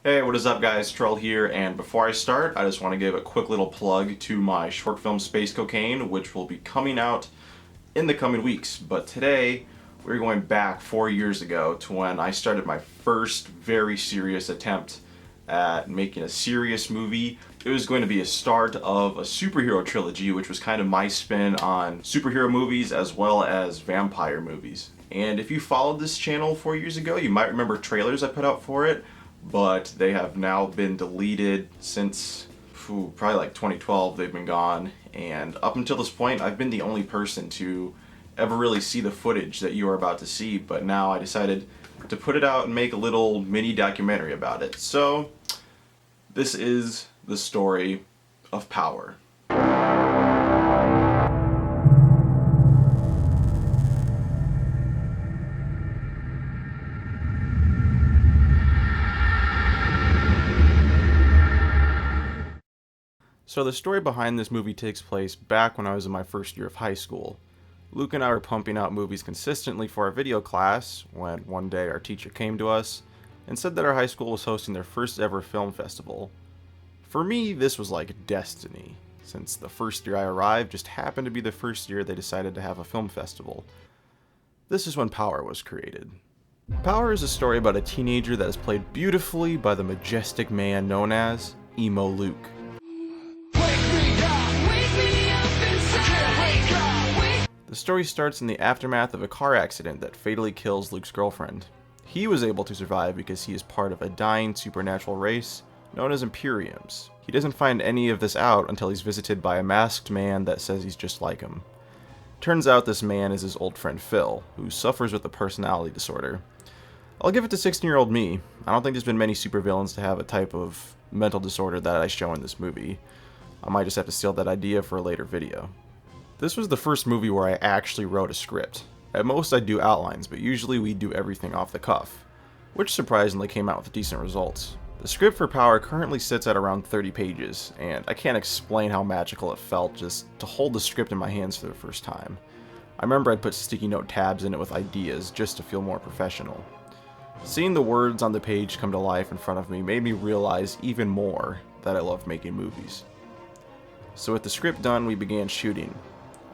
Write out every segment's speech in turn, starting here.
Hey, what is up guys? Tarrell here, and before I start, I just want to give a quick little plug to my short film Space Cocaine, which will be coming out in the coming weeks. But today, we're going back 4 years ago to when I started my first very serious attempt at making a serious movie. It was going to be a start of a superhero trilogy, which was kind of my spin on superhero movies as well as vampire movies. And if you followed this channel 4 years ago, you might remember trailers I put out for it, but they have now been deleted since probably like 2012. They've been gone, and up until this point I've been the only person to ever really see the footage that you are about to see, but now I decided to put it out and make a little mini documentary about it. So this is the story of Power. So the story behind this movie takes place back when I was in my first year of high school. Luke and I were pumping out movies consistently for our video class when one day our teacher came to us and said that our high school was hosting their first ever film festival. For me, this was like destiny, since the first year I arrived just happened to be the first year they decided to have a film festival. This is when Power was created. Power is a story about a teenager that is played beautifully by the majestic man known as Emo Luke. The story starts in the aftermath of a car accident that fatally kills Luke's girlfriend. He was able to survive because he is part of a dying supernatural race known as Imperiums. He doesn't find any of this out until he's visited by a masked man that says he's just like him. Turns out this man is his old friend Phil, who suffers with a personality disorder. I'll give it to 16-year-old me. I don't think there's been many supervillains to have a type of mental disorder that I show in this movie. I might just have to steal that idea for a later video. This was the first movie where I actually wrote a script. At most I do outlines, but usually we do everything off the cuff, which surprisingly came out with decent results. The script for Power currently sits at around 30 pages, and I can't explain how magical it felt just to hold the script in my hands for the first time. I remember I'd put sticky note tabs in it with ideas just to feel more professional. Seeing the words on the page come to life in front of me made me realize even more that I love making movies. So with the script done, we began shooting.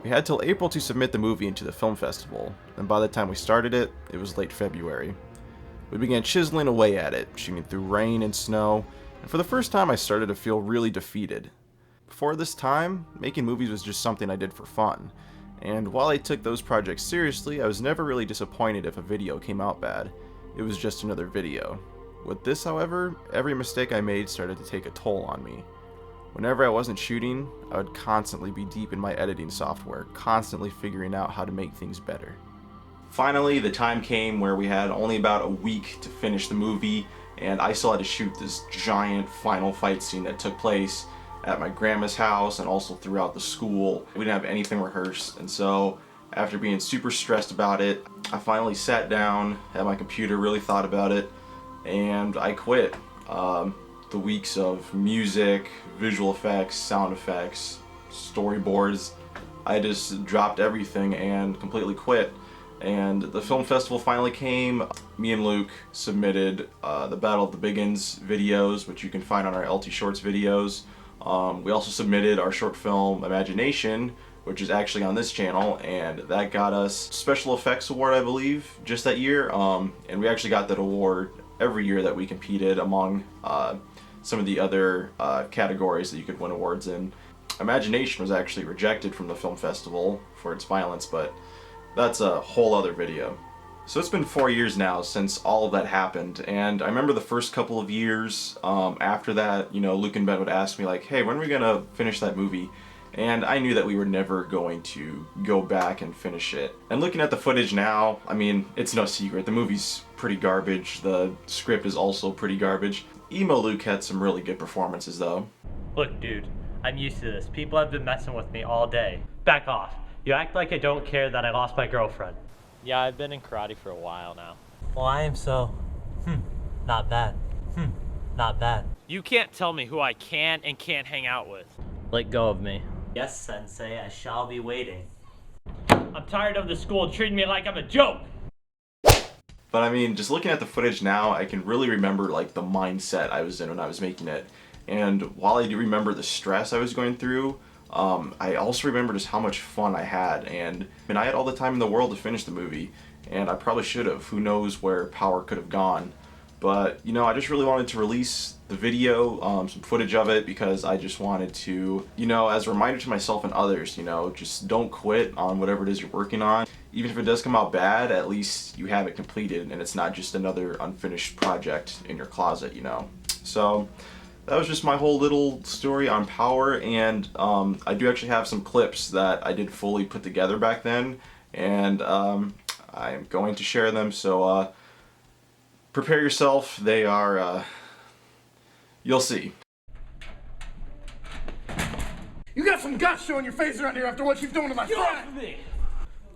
We had till April to submit the movie into the film festival, and by the time we started it, it was late February. We began chiseling away at it, shooting through rain and snow, and for the first time I started to feel really defeated. Before this time, making movies was just something I did for fun, and while I took those projects seriously, I was never really disappointed if a video came out bad. It was just another video. With this, however, every mistake I made started to take a toll on me. Whenever I wasn't shooting, I would constantly be deep in my editing software, constantly figuring out how to make things better. Finally, the time came where we had only about a week to finish the movie, and I still had to shoot this giant final fight scene that took place at my grandma's house and also throughout the school. We didn't have anything rehearsed, and so after being super stressed about it, I finally sat down at my computer, really thought about it, and I quit. The weeks of music, visual effects, sound effects, storyboards, I just dropped everything and completely quit. And the film festival finally came. Me and Luke submitted the Battle of the Biggins videos, which you can find on our LT Shorts videos. We also submitted our short film Imagination, which is actually on this channel, and that got us Special Effects Award, I believe, just that year. And we actually got that award every year that we competed among some of the other categories that you could win awards in. Imagination was actually rejected from the film festival for its violence, but that's a whole other video. So it's been 4 years now since all of that happened, and I remember the first couple of years after that, Luke and Ben would ask me like, hey, when are we gonna finish that movie? And I knew that we were never going to go back and finish it. And looking at the footage now, I mean, it's no secret, the movie's pretty garbage, the script is also pretty garbage. Emo Luke had some really good performances though. Look, dude, I'm used to this. People have been messing with me all day. Back off. You act like I don't care that I lost my girlfriend. Yeah, I've been in karate for a while now. Well, I am so, not bad. Not bad. You can't tell me who I can and can't hang out with. Let go of me. Yes, Sensei, I shall be waiting. I'm tired of the school treating me like I'm a joke. But I mean, just looking at the footage now, I can really remember like the mindset I was in when I was making it. And while I do remember the stress I was going through, I also remember just how much fun I had. And I mean, I had all the time in the world to finish the movie, and I probably should have. Who knows where Power could have gone. But, you know, I just really wanted to release the video, some footage of it, because I just wanted to, you know, as a reminder to myself and others, you know, just don't quit on whatever it is you're working on. Even if it does come out bad, at least you have it completed and it's not just another unfinished project in your closet, you know. So that was just my whole little story on Power, and I do actually have some clips that I did fully put together back then, and I'm going to share them, so prepare yourself. They are, you'll see. You got some guts showing your face around here after what you've done to my friend! Me.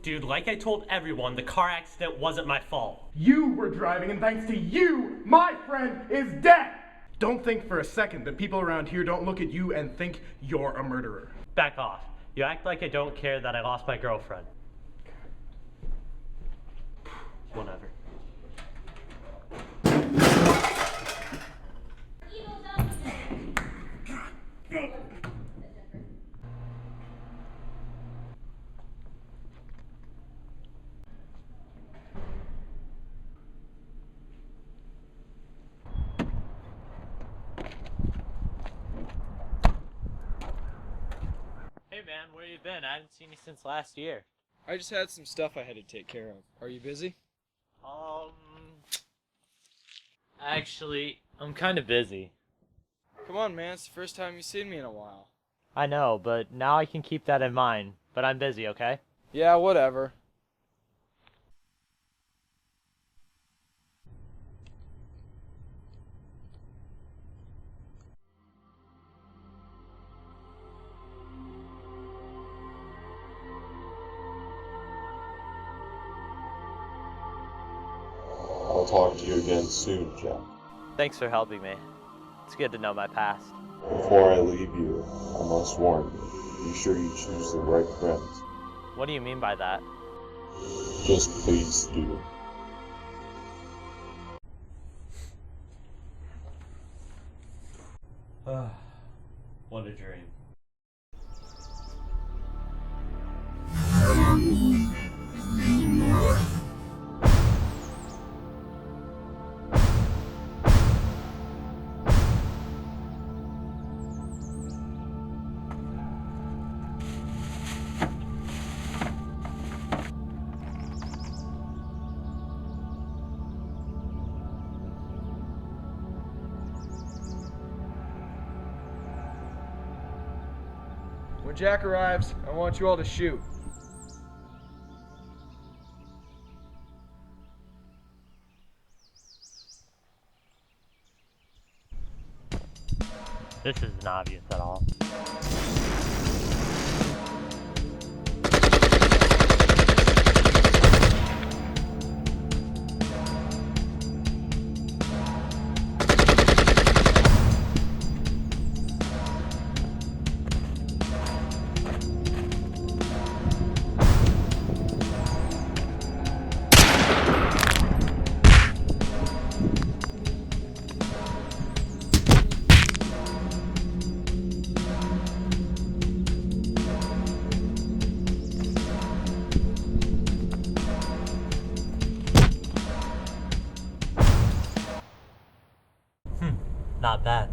Dude, like I told everyone, the car accident wasn't my fault. You were driving, and thanks to you, my friend is dead! Don't think for a second that people around here don't look at you and think you're a murderer. Back off. You act like I don't care that I lost my girlfriend. Whatever. Hey man, where you been? I haven't seen you since last year. I just had some stuff I had to take care of. Are you busy? Actually, I'm kind of busy. Come on, man. It's the first time you've seen me in a while. I know, but now I can keep that in mind. But I'm busy, okay? Yeah, whatever. I'll talk to you again soon, Jack. Thanks for helping me. It's good to know my past. Before I leave you, I must warn you, be sure you choose the right friends. What do you mean by that? Just please do. What a dream. When Jack arrives, I want you all to shoot. This isn't obvious at all. Not bad.